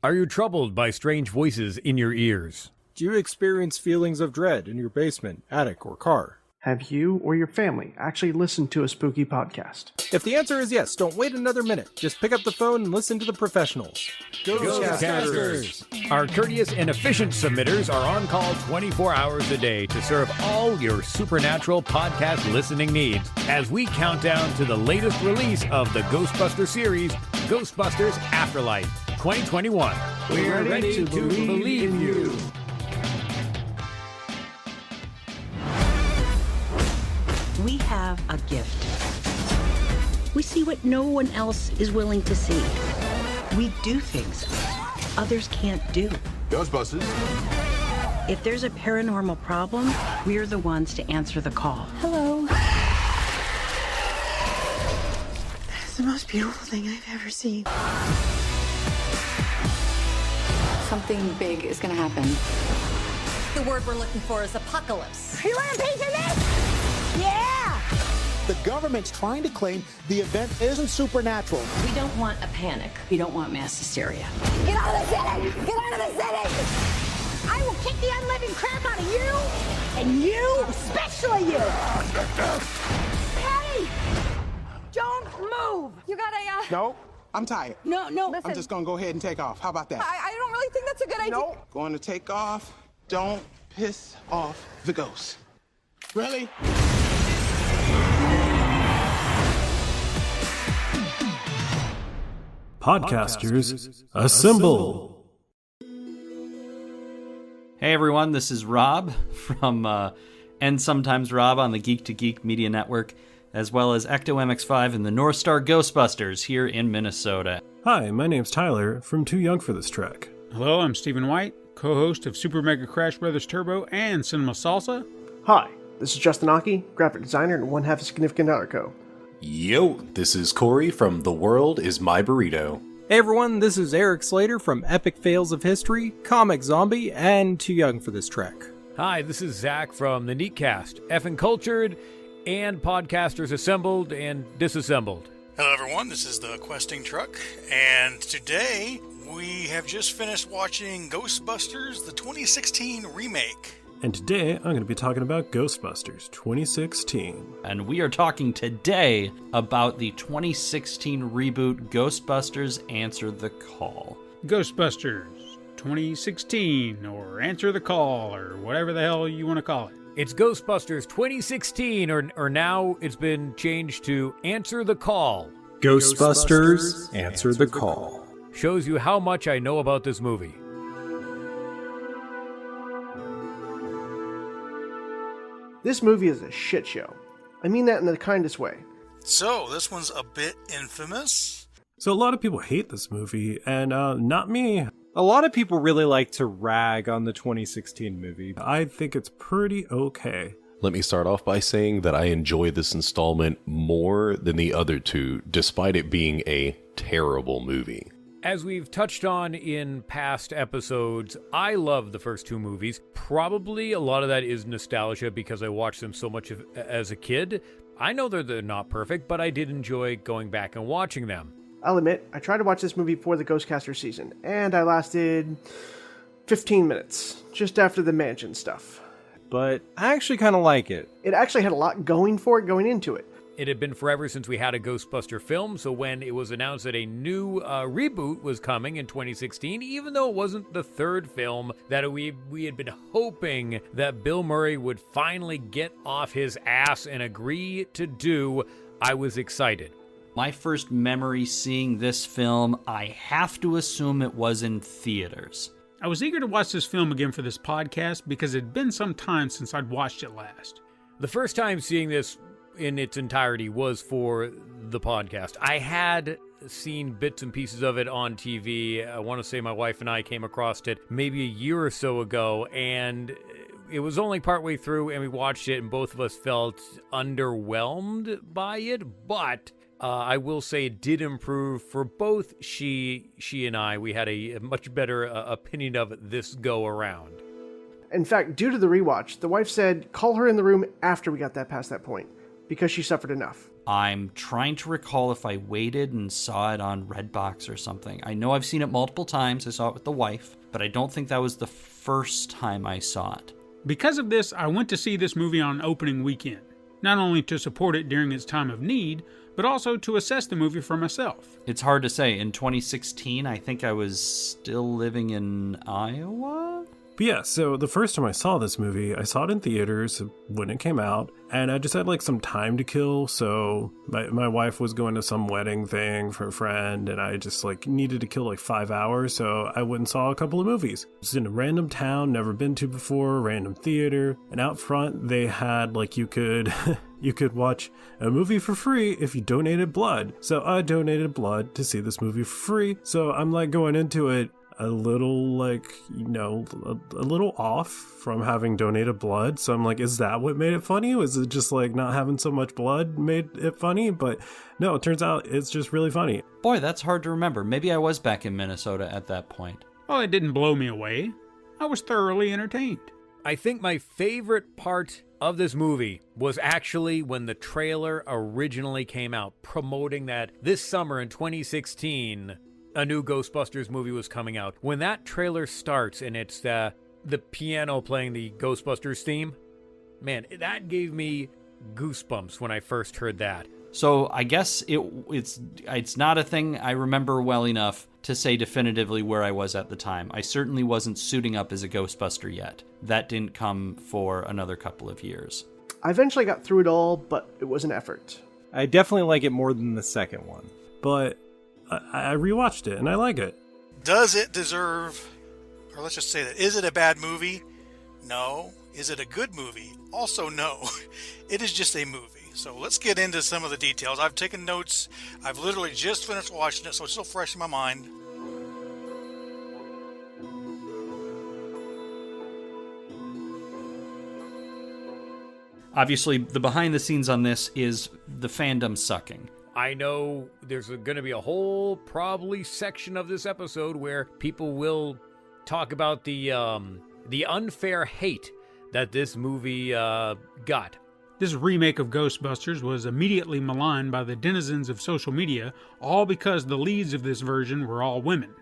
Are you troubled by strange voices in your ears? Do you experience feelings of dread in your basement, attic, or car? Have you or your family actually listened to a spooky podcast? If the answer is yes, don't wait another minute. Just pick up the phone and listen to the professionals. Ghostbusters! Our courteous and efficient submitters are on call 24 hours a day to serve all your supernatural podcast listening needs as we count down to the latest release of the Ghostbusters series, Ghostbusters Afterlife 2021. We're ready to believe in you. We have a gift. We see what no one else is willing to see. We do things others can't do. Ghostbusters. If there's a paranormal problem, we're the ones to answer the call. Hello. It's the most beautiful thing I've ever seen. Something big is gonna happen. The word we're looking for is apocalypse. You want a piece of this? Yeah! The government's trying to claim the event isn't supernatural. We don't want a panic. We don't want mass hysteria. Get out of the city! Get out of the city! I will kick the unliving crap out of you! And you! Especially you! Hey! Don't move! You got a, No, I'm tired. No, listen. I'm just gonna go ahead and take off. How about that? I don't really think that's a good idea. No. Going to take off. Don't piss off the ghost. Really? Podcasters, assemble! Hey everyone, this is Rob from And Sometimes Rob on the Geek to Geek Media Network, as well as Ecto MX5 and the North Star Ghostbusters here in Minnesota. Hi, my name's Tyler from Too Young for This Trek. Hello, I'm Stephen White, co-host of Super Mega Crash Brothers Turbo and Cinema Salsa. Hi, this is Justin Aki, graphic designer and one half a significant other. Yo, this is Corey from The World Is My Burrito. Hey everyone, this is Eric Slater from Epic Fails of History, Comic Zombie, and Too Young for This Trek. Hi, this is Zach from the Neatcast, Effin' Cultured, and Podcasters Assembled and Disassembled. Hello everyone, this is the Questing Truck, and today we have just finished watching Ghostbusters, the 2016 remake. And today, I'm going to be talking about Ghostbusters 2016. And we are talking today about the 2016 reboot Ghostbusters Answer the Call. Ghostbusters 2016, or Answer the Call, or whatever the hell you want to call it. It's Ghostbusters 2016, or now it's been changed to Answer the Call. Ghostbusters Answer the Call. Shows you how much I know about this movie. This movie is a shit show. I mean that in the kindest way. So, this one's a bit infamous. So a lot of people hate this movie, and not me. A lot of people really like to rag on the 2016 movie. I think it's pretty okay. Let me start off by saying that I enjoy this installment more than the other two, despite it being a terrible movie. As we've touched on in past episodes, I love the first two movies. Probably a lot of that is nostalgia because I watched them so much as a kid. I know they're not perfect, but I did enjoy going back and watching them. I'll admit, I tried to watch this movie before the Ghostcaster season, and I lasted 15 minutes, just after the mansion stuff. But I actually kind of like it. It actually had a lot going for it going into it. It had been forever since we had a Ghostbuster film, so when it was announced that a new reboot was coming in 2016, even though it wasn't the third film, that we had been hoping that Bill Murray would finally get off his ass and agree to do, I was excited. My first memory seeing this film, I have to assume it was in theaters. I was eager to watch this film again for this podcast because it had been some time since I'd watched it last. The first time seeing this in its entirety was for the podcast. I had seen bits and pieces of it on TV. I want to say my wife and I came across it maybe a year or so ago, and it was only partway through, and we watched it, and both of us felt underwhelmed by it, but I will say it did improve for both she and I. We had a much better opinion of it this go around. In fact, due to the rewatch, the wife said, call her in the room after we got past that point. because she suffered enough. I'm trying to recall if I waited and saw it on Redbox or something. I know I've seen it multiple times. I saw it with the wife, but I don't think that was the first time I saw it. Because of this, I went to see this movie on opening weekend, not only to support it during its time of need, but also to assess the movie for myself. It's hard to say. In 2016, I think I was still living in Iowa? But yeah, so the first time I saw this movie, I saw it in theaters when it came out, and I just had like some time to kill, so my wife was going to some wedding thing for a friend, and I just like needed to kill like 5 hours, so I went and saw a couple of movies. It was in a random town, never been to before, random theater, and out front they had like you could watch a movie for free if you donated blood. So I donated blood to see this movie for free, so I'm like going into it a little like, you know, a little off from having donated blood. So I'm like, is that what made it funny? Was it just like not having so much blood made it funny? But no, it turns out it's just really funny. Boy, that's hard to remember. Maybe I was back in Minnesota at that point. Well, it didn't blow me away. I was thoroughly entertained. I think my favorite part of this movie was actually when the trailer originally came out, promoting that this summer in 2016, a new Ghostbusters movie was coming out. When that trailer starts and it's the piano playing the Ghostbusters theme, man, that gave me goosebumps when I first heard that. So I guess it's not a thing I remember well enough to say definitively where I was at the time. I certainly wasn't suiting up as a Ghostbuster yet. That didn't come for another couple of years. I eventually got through it all, but it was an effort. I definitely like it more than the second one. But I rewatched it and I like it. Does it deserve, or let's just say that, is it a bad movie? No. Is it a good movie? Also no. It is just a movie. So let's get into some of the details. I've taken notes. I've literally just finished watching it, so it's still fresh in my mind. Obviously, the behind the scenes on this is the fandom sucking. I know there's going to be a whole probably section of this episode where people will talk about the unfair hate that this movie got. This remake of Ghostbusters was immediately maligned by the denizens of social media, all because the leads of this version were all women.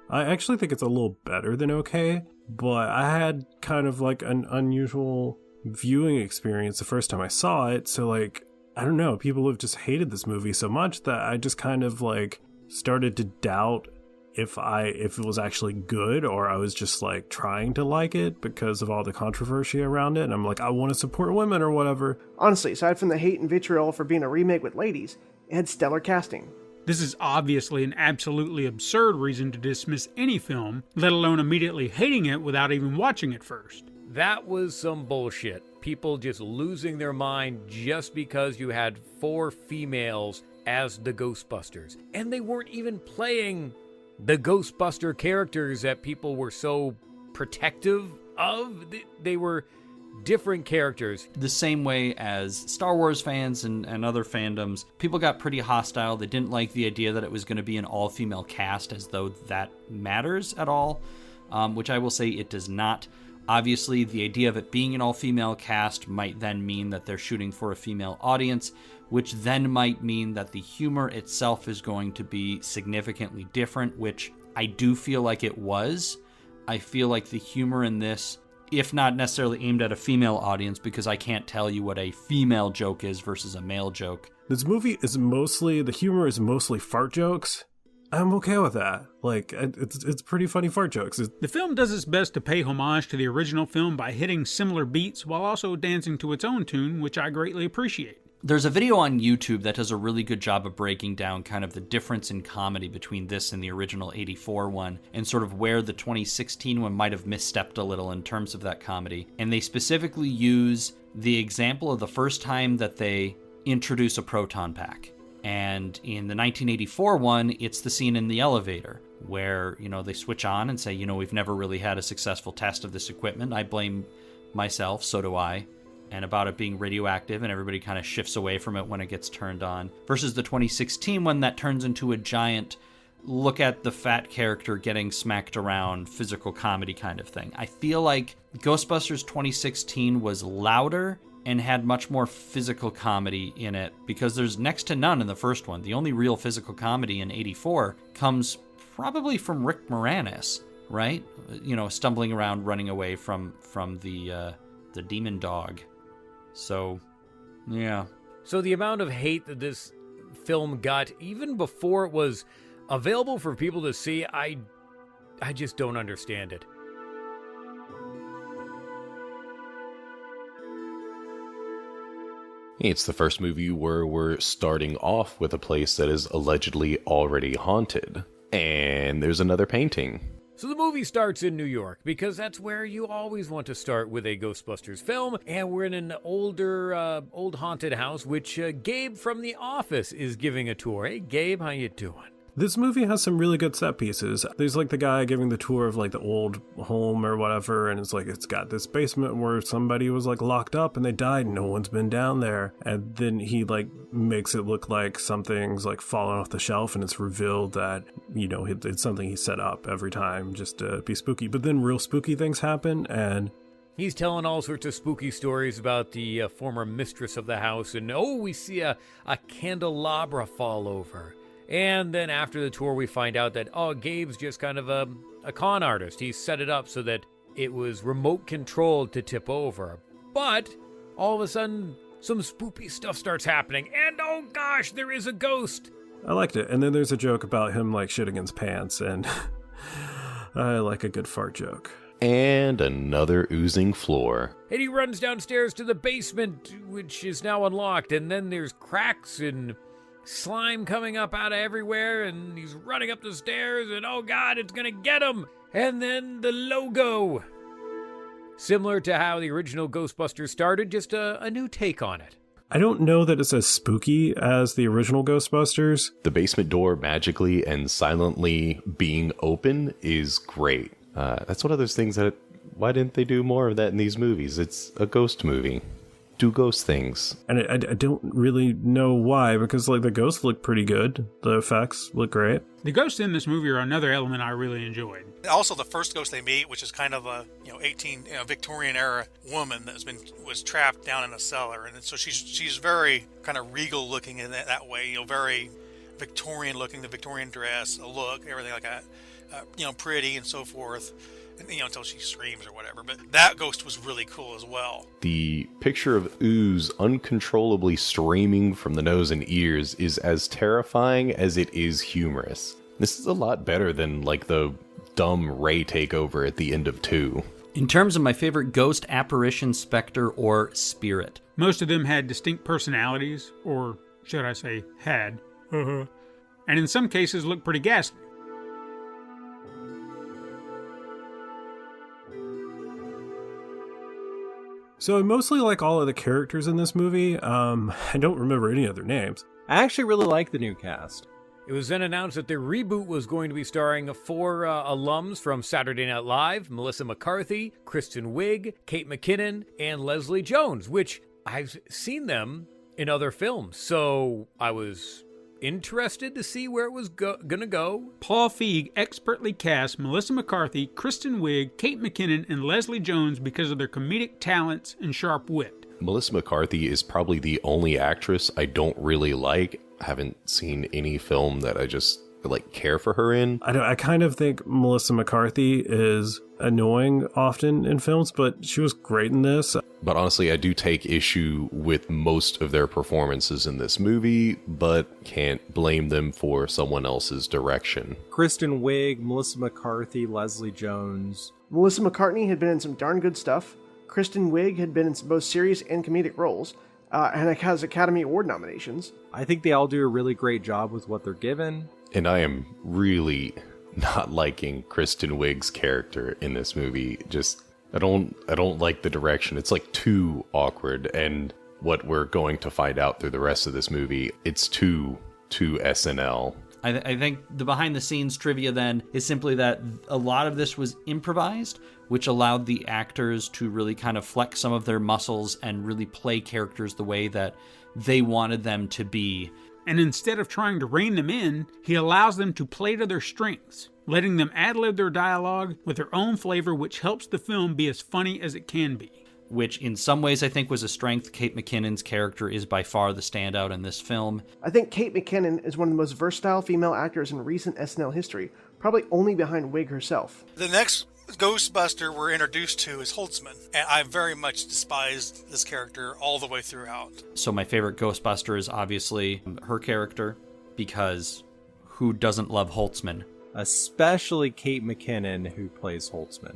I actually think it's a little better than okay, but I had kind of like an unusual viewing experience the first time I saw it, so like, I don't know, people have just hated this movie so much that I just kind of like started to doubt if it was actually good, or I was just like trying to like it because of all the controversy around it. And I'm like, I want to support women or whatever. Honestly, aside from the hate and vitriol for being a remake with ladies, it had stellar casting. This is obviously an absolutely absurd reason to dismiss any film, let alone immediately hating it without even watching it first. That was some bullshit. People just losing their mind just because you had 4 females as the Ghostbusters. And they weren't even playing the Ghostbuster characters that people were so protective of. They were different characters. The same way as Star Wars fans and other fandoms, people got pretty hostile. They didn't like the idea that it was going to be an all-female cast, as though that matters at all, which I will say it does not. Obviously, the idea of it being an all-female cast might then mean that they're shooting for a female audience, which then might mean that the humor itself is going to be significantly different, which I do feel like it was. I feel like the humor in this, if not necessarily aimed at a female audience, because I can't tell you what a female joke is versus a male joke. This movie is the humor is mostly fart jokes. I'm okay with that. Like, it's pretty funny fart jokes. The film does its best to pay homage to the original film by hitting similar beats while also dancing to its own tune, which I greatly appreciate. There's a video on YouTube that does a really good job of breaking down kind of the difference in comedy between this and the original 84 one, and sort of where the 2016 one might have misstepped a little in terms of that comedy. And they specifically use the example of the first time that they introduce a proton pack. And in the 1984 one, it's the scene in the elevator where, they switch on and say, we've never really had a successful test of this equipment. I blame myself, so do I. And about it being radioactive, and everybody kind of shifts away from it when it gets turned on. Versus the 2016 one that turns into a giant look at the fat character getting smacked around, physical comedy kind of thing. I feel like Ghostbusters 2016 was louder and had much more physical comedy in it, because there's next to none in the first one. The only real physical comedy in 84 comes probably from Rick Moranis, right? You know, stumbling around, running away from the demon dog. So, yeah. So the amount of hate that this film got, even before it was available for people to see, I just don't understand it. It's the first movie where we're starting off with a place that is allegedly already haunted. And there's another painting. So the movie starts in New York, because that's where you always want to start with a Ghostbusters film. And we're in an old haunted house, which Gabe from The Office is giving a tour. Hey, Gabe, how you doing? This movie has some really good set pieces. There's like the guy giving the tour of like the old home or whatever, and it's like it's got this basement where somebody was like locked up and they died and no one's been down there. And then he like makes it look like something's like fallen off the shelf, and it's revealed that, you know, it's something he set up every time just to be spooky. But then real spooky things happen, and he's telling all sorts of spooky stories about the former mistress of the house, and we see a candelabra fall over. And then after the tour, we find out that, Gabe's just kind of a con artist. He set it up so that it was remote controlled to tip over. But all of a sudden, some spooky stuff starts happening. And oh gosh, there is a ghost. I liked it. And then there's a joke about him like shitting in his pants. And I like a good fart joke. And another oozing floor. And he runs downstairs to the basement, which is now unlocked. And then there's cracks and slime coming up out of everywhere, and he's running up the stairs, and oh god, it's gonna get him. And then the logo, similar to how the original Ghostbusters started, just a new take on it. I don't know that it's as spooky as the original Ghostbusters. The basement door magically and silently being open is great. That's one of those things that, why didn't they do more of that in these movies? It's a ghost movie. Do ghost things. And I don't really know why, because like the ghosts look pretty good. The effects look great. The ghosts in this movie are another element I really enjoyed. Also, the first ghost they meet, which is kind of a Victorian era woman that was trapped down in a cellar, and so she's very kind of regal looking in that way, very Victorian looking, the Victorian dress, a look, everything like that, pretty and so forth. Until she screams or whatever. But that ghost was really cool as well. The picture of ooze uncontrollably streaming from the nose and ears is as terrifying as it is humorous. This is a lot better than like the dumb Ray takeover at the end of 2. In terms of my favorite ghost, apparition, specter, or spirit, most of them had distinct personalities, or should I say had. And in some cases looked pretty ghastly. So I mostly like all of the characters in this movie. I don't remember any other names. I actually really like the new cast. It was then announced that the reboot was going to be starring 4 alums from Saturday Night Live: Melissa McCarthy, Kristen Wiig, Kate McKinnon, and Leslie Jones, which I've seen them in other films. So I was interested to see where it was gonna go. Paul Feig expertly cast Melissa McCarthy, Kristen Wiig, Kate McKinnon, and Leslie Jones because of their comedic talents and sharp wit. Melissa McCarthy is probably the only actress I don't really like. I haven't seen any film that I just care for her in. I kind of think Melissa McCarthy is annoying often in films, but she was great in this. But honestly, I do take issue with most of their performances in this movie, but can't blame them for someone else's direction. Kristen Wiig, Melissa McCarthy, Leslie Jones. Melissa McCartney had been in some darn good stuff. Kristen Wiig had been in some both serious and comedic roles, and has Academy Award nominations. I think they all do a really great job with what they're given. And I am really not liking Kristen Wiig's character in this movie. Just I don't like the direction. It's too awkward, and what we're going to find out through the rest of this movie, it's too SNL. I think the behind the scenes trivia then is simply that a lot of this was improvised, which allowed the actors to really kind of flex some of their muscles and really play characters the way that they wanted them to be. And instead of trying to rein them in, he allows them to play to their strengths, letting them ad-lib their dialogue with their own flavor, which helps the film be as funny as it can be. which in some ways I think was a strength. Kate McKinnon's character is by far the standout in this film. I think Kate McKinnon is one of the most versatile female actors in recent SNL history, probably only behind Wig herself. The next Ghostbuster we're introduced to is Holtzman, and I very much despised this character all the way throughout. So my favorite Ghostbuster is obviously her character, because who doesn't love Holtzman? Especially Kate McKinnon, who plays Holtzman.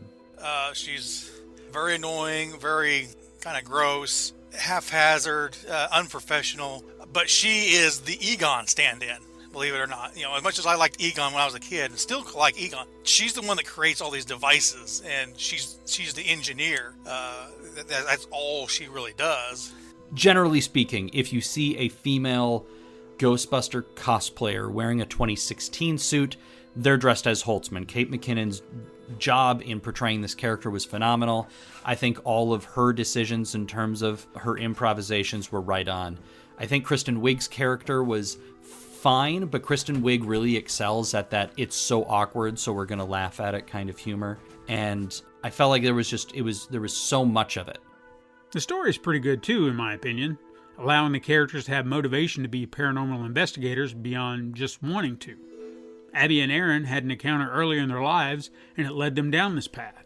She's very annoying, very kind of gross, haphazard, unprofessional, but she is the Egon stand-in. Believe it or not. As much as I liked Egon when I was a kid, and still like Egon, she's the one that creates all these devices, and she's the engineer. That's all she really does. Generally speaking, if you see a female Ghostbuster cosplayer wearing a 2016 suit, they're dressed as Holtzman. Kate McKinnon's job in portraying this character was phenomenal. I think all of her decisions in terms of her improvisations were right on. I think Kristen Wiig's character was fine, but Kristen Wiig really excels at that it's so awkward, so we're going to laugh at it kind of humor. And I felt like there was so much of it. The story is pretty good too, in my opinion, allowing the characters to have motivation to be paranormal investigators beyond just wanting to. Abby and Aaron had an encounter earlier in their lives, and it led them down this path.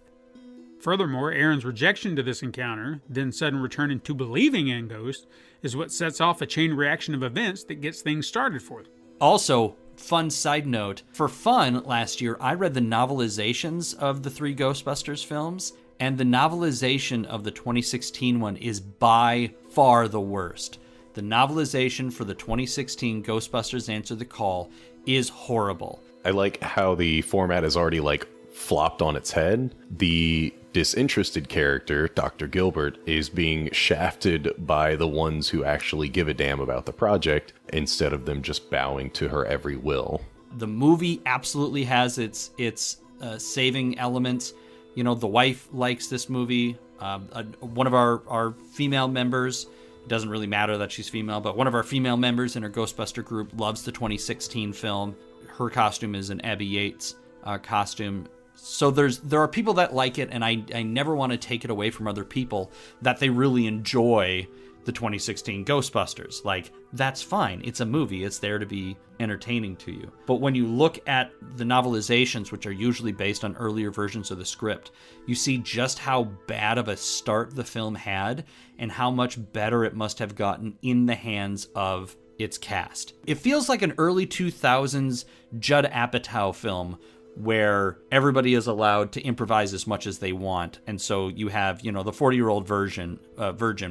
Furthermore, Aaron's rejection to this encounter, then sudden return into believing in ghosts, is what sets off a chain reaction of events that gets things started for them. Also, fun side note, for fun, last year I read the novelizations of the 3 Ghostbusters films, and the novelization of the 2016 one is by far the worst. The novelization for the 2016 Ghostbusters Answer the Call is horrible. I like how the format is already flopped on its head. The disinterested character, Dr. Gilbert, is being shafted by the ones who actually give a damn about the project instead of them just bowing to her every will. The movie absolutely has its saving elements. The wife likes this movie. One of our female members, it doesn't really matter that she's female, but one of our female members in our Ghostbuster group loves the 2016 film. Her costume is an Abby Yates costume. So there are people that like it, and I never want to take it away from other people that they really enjoy the 2016 Ghostbusters. That's fine. It's a movie. It's there to be entertaining to you. But when you look at the novelizations, which are usually based on earlier versions of the script, you see just how bad of a start the film had and how much better it must have gotten in the hands of its cast. It feels like an early 2000s Judd Apatow film where everybody is allowed to improvise as much as they want. And so you have, the 40-year-old Virgin,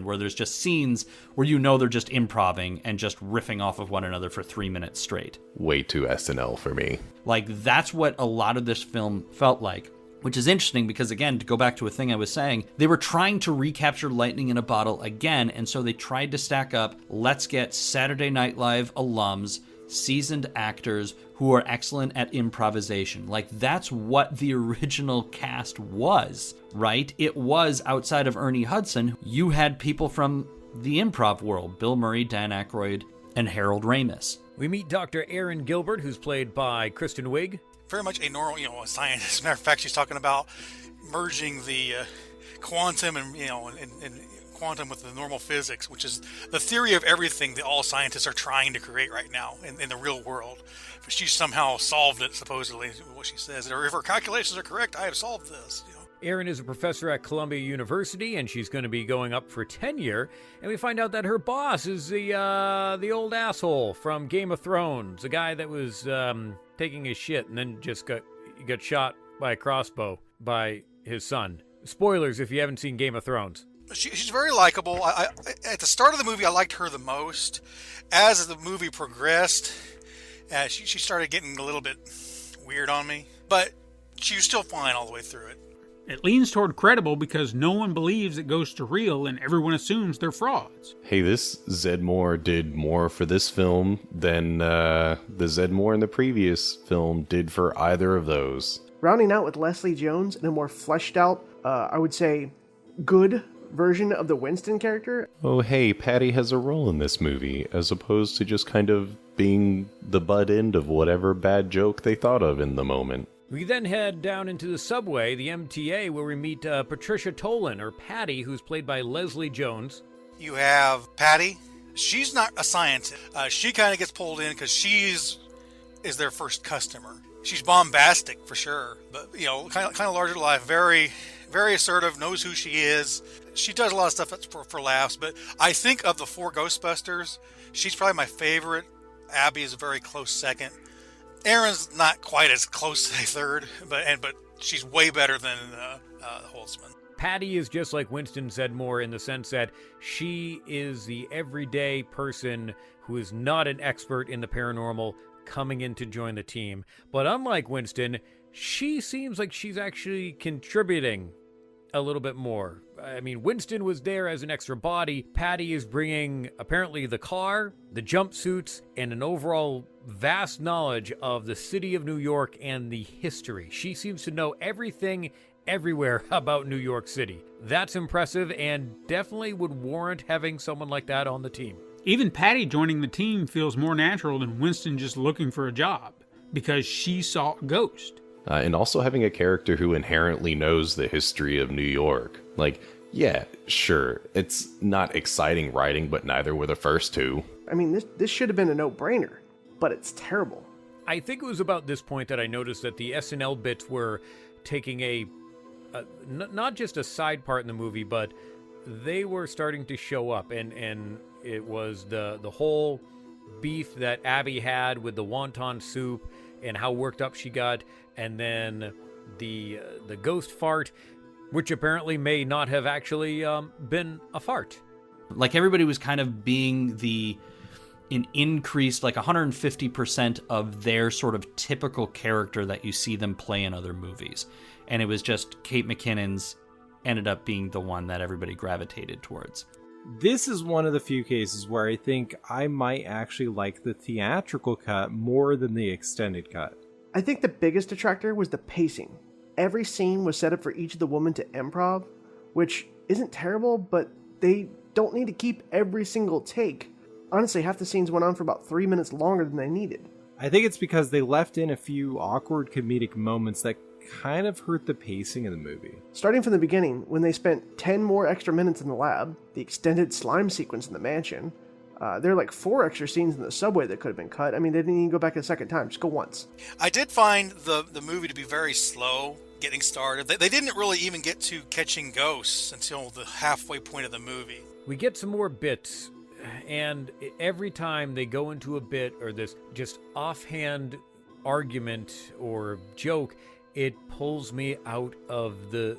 where there's just scenes where they're just improvising and just riffing off of one another for 3 minutes straight. Way too SNL for me. That's what a lot of this film felt like. Which is interesting because, again, to go back to a thing I was saying, they were trying to recapture lightning in a bottle again, and so they tried to stack up, let's get Saturday Night Live alums, seasoned actors who are excellent at improvisation. That's what the original cast was, right? It was, outside of Ernie Hudson, you had people from the improv world, Bill Murray, Dan Aykroyd, and Harold Ramis. We meet Dr. Aaron Gilbert, who's played by Kristen Wiig. Very much a normal, a scientist. As a matter of fact, she's talking about merging the quantum and quantum with the normal physics, which is the theory of everything that all scientists are trying to create right now in the real world. But she somehow solved it, supposedly, what she says. If her calculations are correct, I have solved this. Erin is a professor at Columbia University, and she's going to be going up for tenure. And we find out that her boss is the old asshole from Game of Thrones, the guy that was taking his shit and then just got shot by a crossbow by his son. Spoilers if you haven't seen Game of Thrones. She's very likable. I at the start of the movie, I liked her the most. As the movie progressed, she started getting a little bit weird on me. But she was still fine all the way through it. It leans toward credible because no one believes that ghosts are real and everyone assumes they're frauds. Hey, this Zedmore did more for this film than the Zedmore in the previous film did for either of those. Rounding out with Leslie Jones in a more fleshed out, I would say, good version of the Winston character. Oh, hey, Patty has a role in this movie, as opposed to just kind of being the butt end of whatever bad joke they thought of in the moment. We then head down into the subway, the MTA, where we meet Patricia Tolan, or Patty, who's played by Leslie Jones. You have Patty. She's not a scientist. She kind of gets pulled in because is their first customer. She's bombastic for sure, but kind of larger than life. Very, very assertive. Knows who she is. She does a lot of stuff that's for laughs. But I think of the 4 Ghostbusters, she's probably my favorite. Abby is a very close second. Erin's not quite as close as a third, but she's way better than Holtzman. Patty is just like Winston said, more in the sense that she is the everyday person who is not an expert in the paranormal coming in to join the team. But unlike Winston, she seems like she's actually contributing a little bit more. I mean, Winston was there as an extra body. Patty is bringing, apparently, the car, the jumpsuits, and an overall vast knowledge of the city of New York and the history. She seems to know everything everywhere about New York City. That's impressive and definitely would warrant having someone like that on the team. Even Patty joining the team feels more natural than Winston just looking for a job, because she saw a ghost. And also having a character who inherently knows the history of New York. Like, yeah, sure, it's not exciting writing, but neither were the first 2. I mean, this should have been a no-brainer, but it's terrible. I think it was about this point that I noticed that the Snl Bits were taking not just a side part in the movie, but they were starting to show up, and it was the whole beef that Abby had with the wonton soup and how worked up she got, and then the ghost fart, which apparently may not have actually been a fart. Like, everybody was kind of being an increased, like 150% of their sort of typical character that you see them play in other movies. And it was just Kate McKinnon's ended up being the one that everybody gravitated towards. This is one of the few cases where I think I might actually like the theatrical cut more than the extended cut. I think the biggest detractor was the pacing. Every scene was set up for each of the women to improv, which isn't terrible, but they don't need to keep every single take. Honestly, half the scenes went on for about 3 minutes longer than they needed. I think it's because they left in a few awkward comedic moments that kind of hurt the pacing of the movie. Starting from the beginning, when they spent 10 more extra minutes in the lab, the extended slime sequence in the mansion, there are like 4 extra scenes in the subway that could have been cut. I mean, they didn't even go back a second time, just go once. I did find the movie to be very slow getting started. They didn't really even get to catching ghosts until the halfway point of the movie. We get some more bits, and every time they go into a bit or this just offhand argument or joke, it pulls me out of the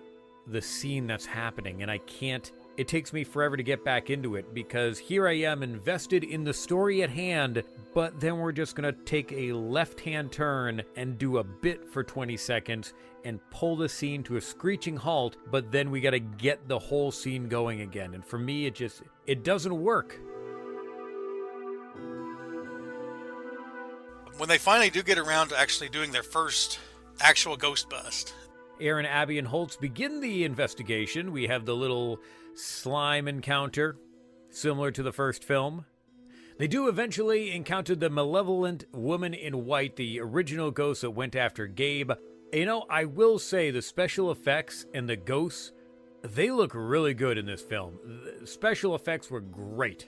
scene that's happening, and I can't. It takes me forever to get back into it, because here I am invested in the story at hand, but then we're just going to take a left-hand turn and do a bit for 20 seconds and pull the scene to a screeching halt, but then we got to get the whole scene going again. And for me, it doesn't work. When they finally do get around to actually doing their first actual ghost bust, Erin, Abby, and Holtz begin the investigation. We have the little slime encounter, similar to the first film. They do eventually encounter the malevolent woman in white, the original ghost that went after Gabe. You know, I will say the special effects and the ghosts, they look really good in this film. The special effects were great.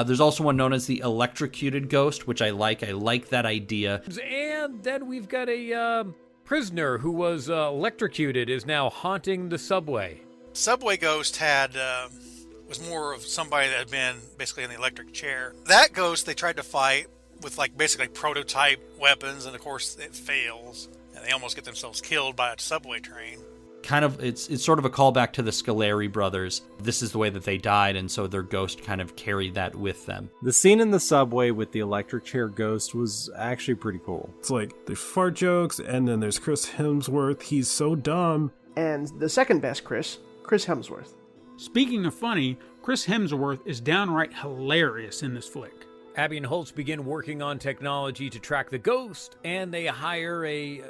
There's also one known as the electrocuted ghost, which I like. I like that idea. And then we've got a prisoner who was electrocuted is now haunting the subway. Subway Ghost was more of somebody that had been basically in the electric chair. That ghost they tried to fight with basically prototype weapons, and of course it fails. And they almost get themselves killed by a subway train. Kind of, it's sort of a callback to the Scoleri brothers. This is the way that they died, and so their ghost kind of carried that with them. The scene in the subway with the electric chair ghost was actually pretty cool. It's like, there's fart jokes, and then there's Chris Hemsworth. He's so dumb. And the second best Chris Hemsworth. Speaking of funny, Chris Hemsworth is downright hilarious in this flick. Abby and Holtz begin working on technology to track the ghost, and they hire a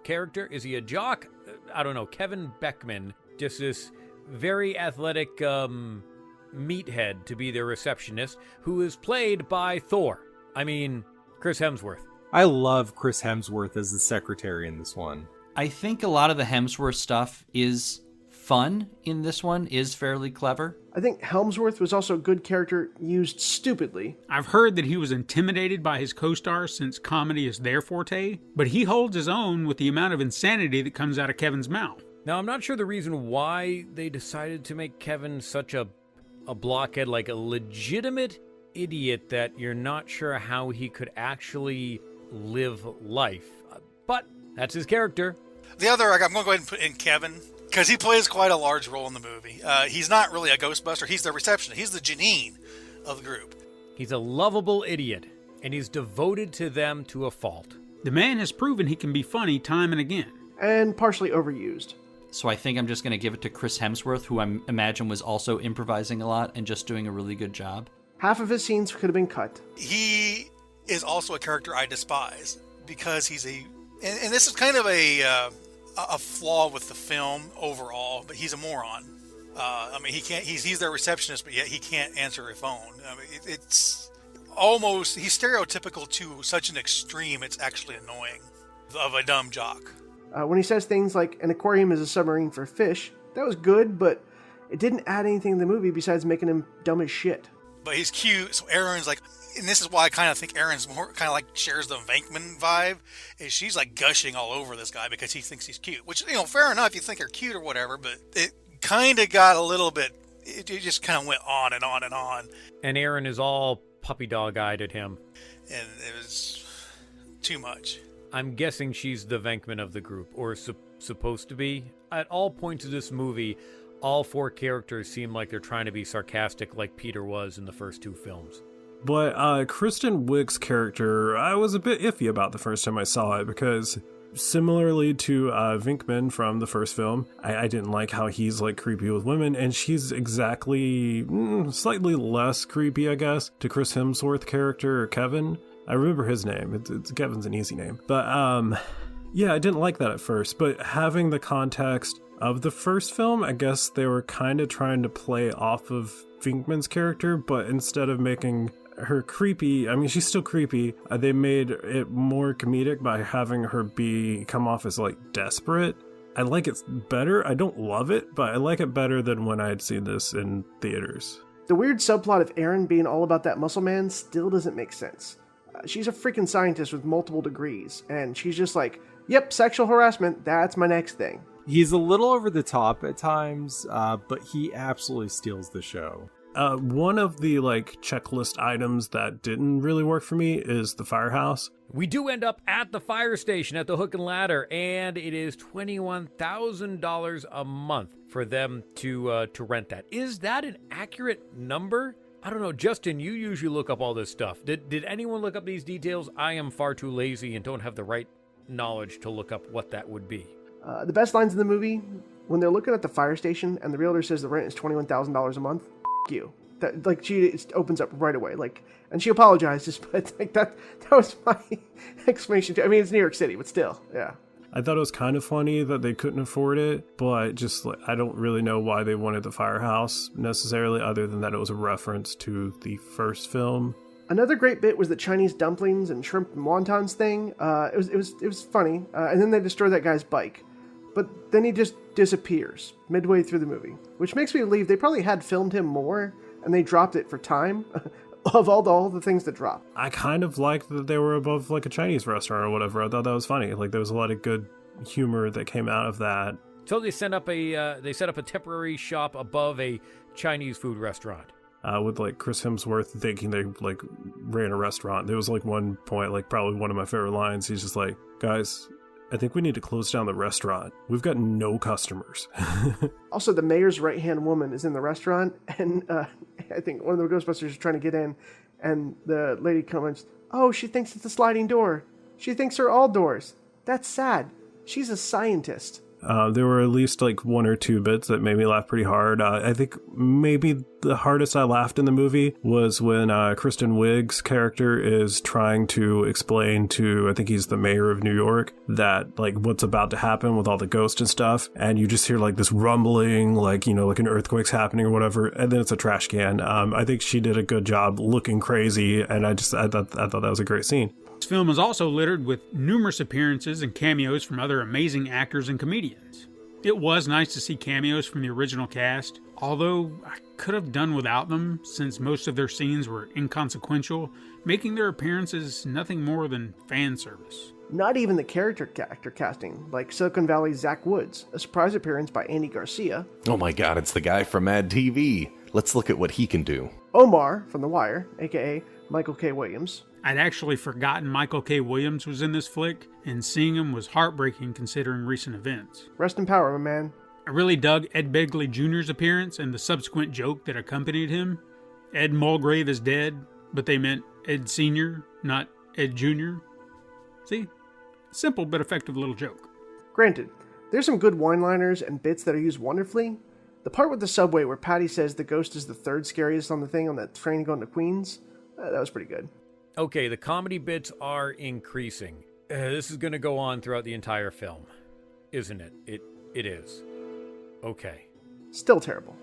character. Is he a jock? I don't know, Kevin Beckman, just this very athletic meathead to be their receptionist, who is played by Thor. I mean, Chris Hemsworth. I love Chris Hemsworth as the secretary in this one. I think a lot of the Hemsworth stuff is fun in this one, is fairly clever. I think Hemsworth was also a good character used stupidly. I've heard that he was intimidated by his co-stars since comedy is their forte, but he holds his own with the amount of insanity that comes out of Kevin's mouth. Now, I'm not sure the reason why they decided to make Kevin such a blockhead, like a legitimate idiot that you're not sure how he could actually live life. But that's his character. The other, I'm going to go ahead and put in Kevin, because he plays quite a large role in the movie. He's not really a Ghostbuster. He's the receptionist. He's the Janine of the group. He's a lovable idiot, and he's devoted to them to a fault. The man has proven he can be funny time and again. And partially overused. So I think I'm just going to give it to Chris Hemsworth, who I imagine was also improvising a lot and just doing a really good job. Half of his scenes could have been cut. He is also a character I despise, because he's and this is kind of a flaw with the film overall, but he's a moron. I mean, he's their receptionist, but yet he can't answer a phone. I mean, it's almost, he's stereotypical to such an extreme, it's actually annoying, of a dumb jock. When he says things like, an aquarium is a submarine for fish, that was good, but it didn't add anything to the movie besides making him dumb as shit. But he's cute, so Erin's like, and this is why I kind of think Erin's more kind of like shares the Venkman vibe, is she's like gushing all over this guy because he thinks he's cute. Which, you know, fair enough, you think you're cute or whatever, but it kind of got a little bit, it just kind of went on and on and on. And Erin is all puppy dog-eyed at him. And it was too much. I'm guessing she's the Venkman of the group, or supposed to be. At all points of this movie, all four characters seem like they're trying to be sarcastic like Peter was in the first two films. But Kristen Wiig's character, I was a bit iffy about the first time I saw it, because similarly to Venkman from the first film, I didn't like how he's like creepy with women, and she's exactly slightly less creepy, I guess, to Chris Hemsworth character, Kevin. I remember his name. It's Kevin's an easy name. But yeah, I didn't like that at first, but having the context of the first film, I guess they were kind of trying to play off of Venkman's character, but instead of making her creepy, I mean, she's still creepy, they made it more comedic by having her come off as like desperate. I like it better. I don't love it, but I like it better than when I had seen this in theaters. The weird subplot of Erin being all about that muscle man still doesn't make sense. She's a freaking scientist with multiple degrees, and she's just like, yep, sexual harassment, that's my next thing. He's a little over the top at times, but he absolutely steals the show. One of the like checklist items that didn't really work for me is the firehouse. We do end up at the fire station at the Hook and Ladder, and it is $21,000 a month for them to rent that. Is that an accurate number? I don't know, Justin, you usually look up all this stuff. Did anyone look up these details? I am far too lazy and don't have the right knowledge to look up what that would be. The best lines in the movie, when they're looking at the fire station and the realtor says the rent is $21,000 a month, you. That, like, she opens up right away, like, and she apologizes, but like that was my explanation too. I mean, it's New York City, but still, yeah. I thought it was kind of funny that they couldn't afford it, but just like, I don't really know why they wanted the firehouse necessarily, other than that it was a reference to the first film. Another great bit was the Chinese dumplings and shrimp and wontons thing. It was funny, and then they destroy that guy's bike, but then he just disappears midway through the movie, which makes me believe they probably had filmed him more and they dropped it for time. Of all the things that dropped, I kind of liked that they were above like a Chinese restaurant or whatever. I thought that was funny. Like there was a lot of good humor that came out of that. So they set up a temporary shop above a Chinese food restaurant. With like Chris Hemsworth thinking they like ran a restaurant. There was like one point, like probably one of my favorite lines. He's just like, guys, I think we need to close down the restaurant. We've got no customers. Also, the mayor's right-hand woman is in the restaurant, and I think one of the Ghostbusters is trying to get in, and the lady comments, oh, she thinks it's a sliding door. She thinks they're all doors. That's sad. She's a scientist. There were at least like one or two bits that made me laugh pretty hard. I think maybe the hardest I laughed in the movie was when Kristen Wiig's character is trying to explain to, I think he's the mayor of New York, that like what's about to happen with all the ghosts and stuff. And you just hear like this rumbling, like, you know, like an earthquake's happening or whatever. And then it's a trash can. I think she did a good job looking crazy. And I thought that was a great scene. This film is also littered with numerous appearances and cameos from other amazing actors and comedians. It was nice to see cameos from the original cast, although I could have done without them since most of their scenes were inconsequential, making their appearances nothing more than fan service. Not even the character actor casting, like Silicon Valley's Zach Woods, a surprise appearance by Andy Garcia. Oh my god, it's the guy from Mad TV. Let's look at what he can do. Omar from The Wire, aka Michael K. Williams. I'd actually forgotten Michael K. Williams was in this flick, and seeing him was heartbreaking considering recent events. Rest in power, my man. I really dug Ed Begley Jr.'s appearance and the subsequent joke that accompanied him. Ed Mulgrave is dead, but they meant Ed Sr., not Ed Jr. See? Simple but effective little joke. Granted, there's some good one-liners and bits that are used wonderfully. The part with the subway where Patty says the ghost is the third scariest on the thing on that train going to Queens, that was pretty good. Okay, the comedy bits are increasing. This is going to go on throughout the entire film, isn't it? It is. Okay. Still terrible.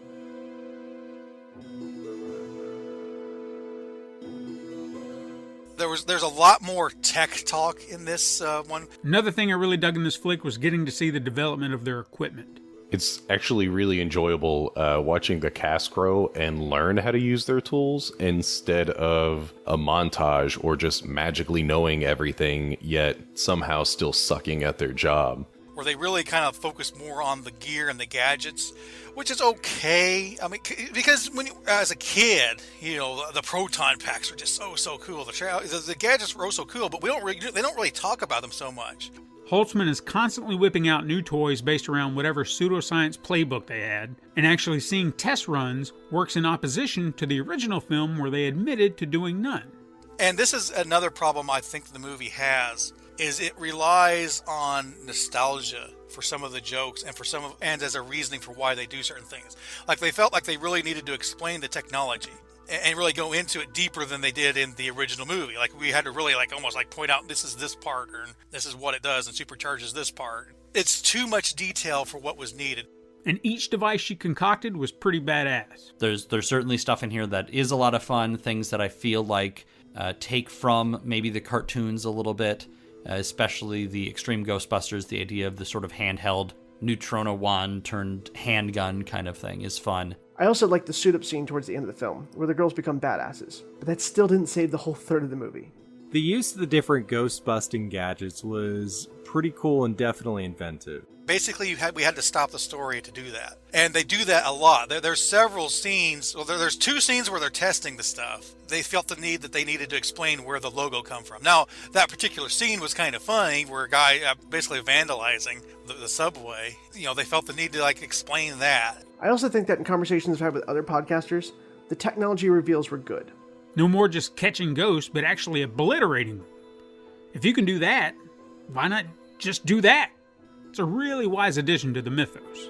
There's a lot more tech talk in this one. Another thing I really dug in this flick was getting to see the development of their equipment. It's actually really enjoyable watching the cast grow and learn how to use their tools instead of a montage or just magically knowing everything, yet somehow still sucking at their job. Where they really kind of focus more on the gear and the gadgets, which is okay. I mean, because when as a kid, you know, the proton packs are just so cool. The gadgets were so cool, but they don't really talk about them so much. Holtzman is constantly whipping out new toys based around whatever pseudoscience playbook they had, and actually seeing test runs works in opposition to the original film where they admitted to doing none. And this is another problem I think the movie has, is it relies on nostalgia for some of the jokes and as a reasoning for why they do certain things. Like they felt like they really needed to explain the technology and really go into it deeper than they did in the original movie. Like we had to really almost point out this is this part or this is what it does and supercharges this part. It's too much detail for what was needed. And each device she concocted was pretty badass. There's certainly stuff in here that is a lot of fun, things that I feel like take from maybe the cartoons a little bit, especially the Extreme Ghostbusters. The idea of the sort of handheld neutrino wand turned handgun kind of thing is fun. I also like the suit-up scene towards the end of the film, where the girls become badasses, but that still didn't save the whole third of the movie. The use of the different ghost-busting gadgets was pretty cool and definitely inventive. Basically, we had to stop the story to do that. And they do that a lot. There's several scenes, there's two scenes where they're testing the stuff. They felt the need that they needed to explain where the logo come from. Now, that particular scene was kind of funny, where a guy basically vandalizing the subway. You know, they felt the need to explain that. I also think that in conversations I've had with other podcasters, the technology reveals were good. No more just catching ghosts, but actually obliterating them. If you can do that, why not just do that? It's a really wise addition to the mythos.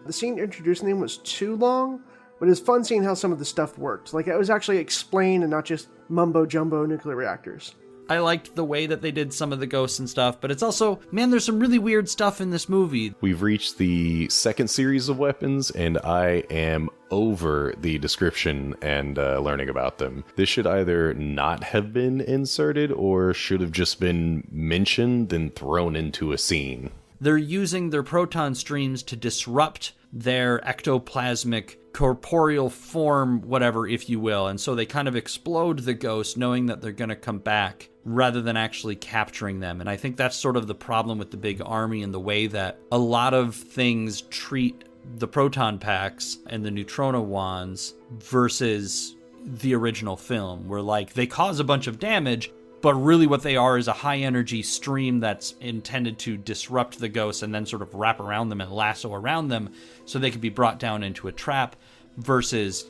The scene introducing them was too long, but it was fun seeing how some of the stuff worked. Like, it was actually explained and not just mumbo-jumbo nuclear reactors. I liked the way that they did some of the ghosts and stuff, but it's also, man, there's some really weird stuff in this movie. We've reached the second series of weapons, and I am over the description and learning about them. This should either not have been inserted or should have just been mentioned and thrown into a scene. They're using their proton streams to disrupt their ectoplasmic corporeal form, whatever, if you will. And so they kind of explode the ghost knowing that they're going to come back rather than actually capturing them. And I think that's sort of the problem with the big army and the way that a lot of things treat the proton packs and the neutrino wands versus the original film, where they cause a bunch of damage, but really what they are is a high-energy stream that's intended to disrupt the ghosts and then sort of wrap around them and lasso around them so they could be brought down into a trap versus,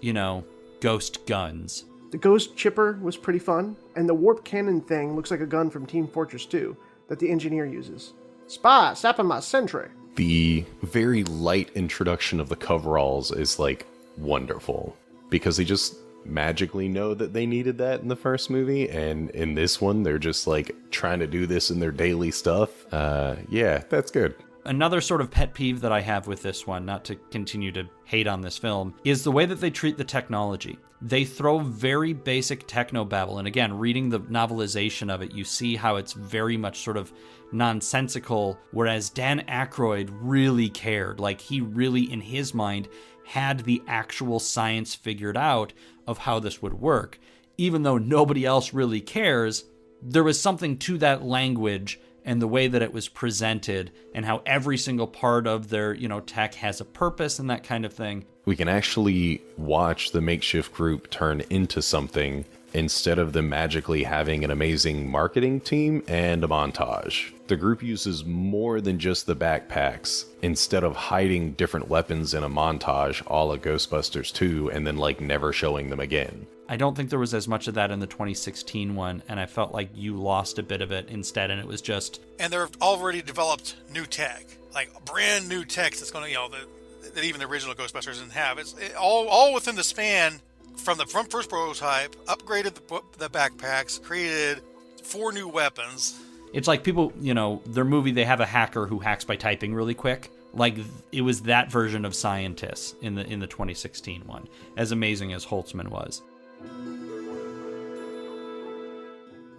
ghost guns. The ghost chipper was pretty fun, and the warp cannon thing looks like a gun from Team Fortress 2 that the engineer uses. Spy, sapping my sentry. The very light introduction of the coveralls is, wonderful. because they just magically know that they needed that in the first movie, and in this one they're just like trying to do this in their daily stuff. Yeah, that's good. Another sort of pet peeve that I have with this one, not to continue to hate on this film, is the way that they treat the technology. They throw very basic technobabble, and again, reading the novelization of it, you see how it's very much sort of nonsensical, whereas Dan Aykroyd really cared. Like, he really, in his mind, had the actual science figured out of how this would work. Even though nobody else really cares, there was something to that language and the way that it was presented, and how every single part of their, tech has a purpose and that kind of thing. We can actually watch the makeshift group turn into something instead of them magically having an amazing marketing team and a montage. The group uses more than just the backpacks. Instead of hiding different weapons in a montage a la Ghostbusters 2 and then never showing them again. I don't think there was as much of that in the 2016 one, and I felt like you lost a bit of it instead, and it was just... And they've already developed new tech, like brand new tech that's going to, that even the original Ghostbusters didn't have. It's all within the span from first prototype, upgraded the backpacks, created 4 new weapons. It's like people, their movie, they have a hacker who hacks by typing really quick. Like, it was that version of scientists in the 2016 one, as amazing as Holtzman was.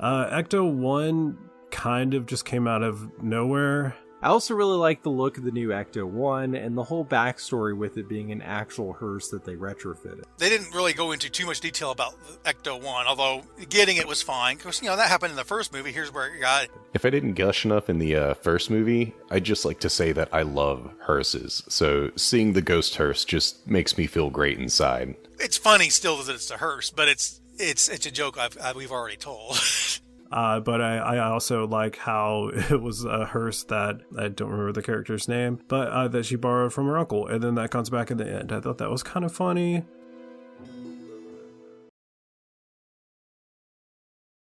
Ecto 1 kind of just came out of nowhere. I also really like the look of the new Ecto 1 and the whole backstory with it being an actual hearse that they retrofitted. They didn't really go into too much detail about Ecto 1, although getting it was fine, because, that happened in the first movie. Here's where it got it. If I didn't gush enough in the first movie, I'd just like to say that I love hearses. So seeing the ghost hearse just makes me feel great inside. It's funny still that it's a hearse, but it's a joke we've already told. But I also like how it was a hearse that, I don't remember the character's name, but that she borrowed from her uncle, and then that comes back in the end. I thought that was kind of funny.